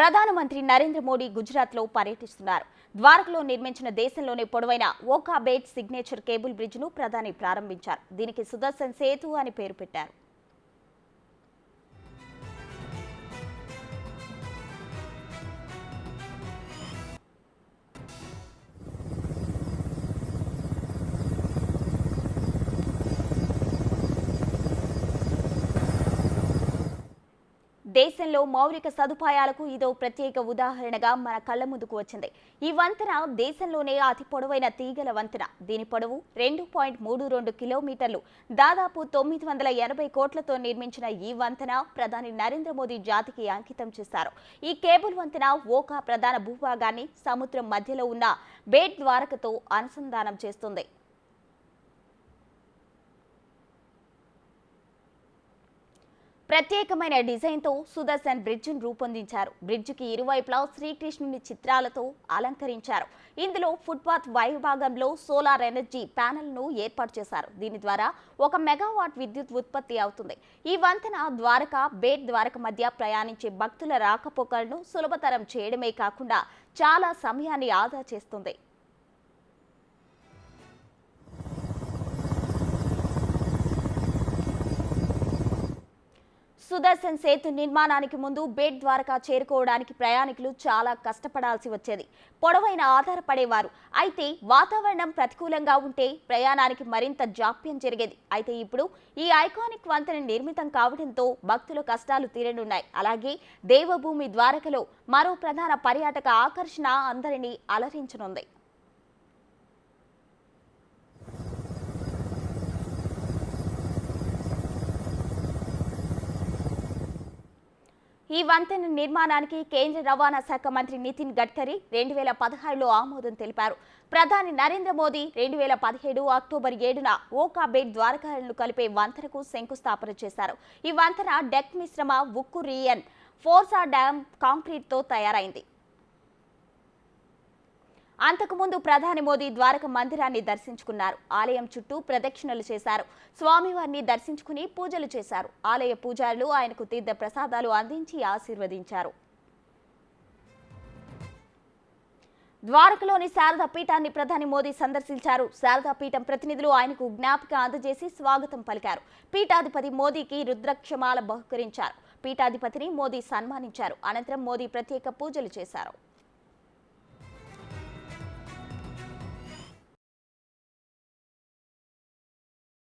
ప్రధానమంత్రి నరేంద్ర మోడీ గుజరాత్లో పర్యటిస్తున్నారు. ద్వారకలో నిర్మించిన దేశంలోనే పొడవైన ఓఖా బేట్ సిగ్నేచర్ కేబుల్ బ్రిడ్జ్ను ప్రధాని ప్రారంభించారు. దీనికి సుదర్శన్ సేతు అని పేరు పెట్టారు. దేశంలో మౌలిక సదుపాయాలకు ఇదో ప్రత్యేక ఉదాహరణగా మన కళ్ల ముందుకు వచ్చింది. ఈ వంతెన దేశంలోనే అతి పొడవైన తీగల వంతెన. దీని పొడవు 2.32 కిలోమీటర్లు. దాదాపు 980 కోట్లతో నిర్మించిన ఈ వంతెన ప్రధాని నరేంద్ర మోదీ జాతికి అంకితం చేశారు. ఈ కేబుల్ వంతెన ఓఖా ప్రధాన భూభాగాన్ని సముద్రం మధ్యలో ఉన్న బేట్ ద్వారకతో అనుసంధానం చేస్తుంది. ప్రత్యేకమైన డిజైన్తో సుదర్శన్ బ్రిడ్జ్ను రూపొందించారు. బ్రిడ్జికి ఇరువైపులా శ్రీకృష్ణుని చిత్రాలతో అలంకరించారు. ఇందులో ఫుట్పాత్ వైభాగంలో సోలార్ ఎనర్జీ ప్యానెల్ను ఏర్పాటు చేశారు. దీని ద్వారా 1 మెగావాట్ విద్యుత్ ఉత్పత్తి అవుతుంది. ఈ వంతెన ద్వారక, బేట్ ద్వారక మధ్య ప్రయాణించే భక్తుల రాకపోకలను సులభతరం చేయడమే కాకుండా చాలా సమయాన్ని ఆదా చేస్తుంది. సుదర్శన్ సేతు నిర్మాణానికి ముందు బేట్ ద్వారకా చేరుకోవడానికి ప్రయాణికులు చాలా కష్టపడాల్సి వచ్చేది. పొడవైన ఆధారపడేవారు. అయితే వాతావరణం ప్రతికూలంగా ఉంటే ప్రయాణానికి మరింత జాప్యం జరిగేది. అయితే ఇప్పుడు ఈ ఐకానిక్ వంతెన నిర్మితం కావడంతో భక్తుల కష్టాలు తీరనున్నాయి. అలాగే దేవభూమి ద్వారకలో మరో ప్రధాన పర్యాటక ఆకర్షణ అందరినీ అలరించనుంది. ఈ వంతెన నిర్మాణానికి కేంద్ర రవాణా శాఖ మంత్రి నితిన్ గడ్కరీ 2016లో ఆమోదం తెలిపారు. ప్రధాని నరేంద్ర మోదీ 2017 అక్టోబర్ 7న ఓఖా బేట్ ద్వారకలను కలిపే వంతెనకు శంకుస్థాపన చేశారు. ఈ వంతెన డెక్ మిశ్రమ ఉక్కు రియన్ ఫోర్సా డ్యామ్ కాంక్రీట్తో తయారైంది. అంతకుముందు ప్రధాని మోదీ ద్వారక మందిరాన్ని దర్శించుకున్నారు. ఆలయం చుట్టూ ప్రదక్షిణలు చేశారు. స్వామివారిని దర్శించుకుని పూజలు చేశారు. ఆలయ పూజారులు ఆయనకు తీర్థ ప్రసాదాలు అందించి ఆశీర్వదించారు. ద్వారకలోని శారదా పీఠాన్ని ప్రధాని మోదీ సందర్శించారు. శారదా పీఠం ప్రతినిధులు ఆయనకు జ్ఞాపిక అందజేసి స్వాగతం పలికారు. పీఠాధిపతి మోదీకి రుద్రాక్షమాల బహుకరించారు. పీఠాధిపతిని మోదీ సన్మానించారు. అనంతరం మోదీ ప్రత్యేక పూజలు చేశారు.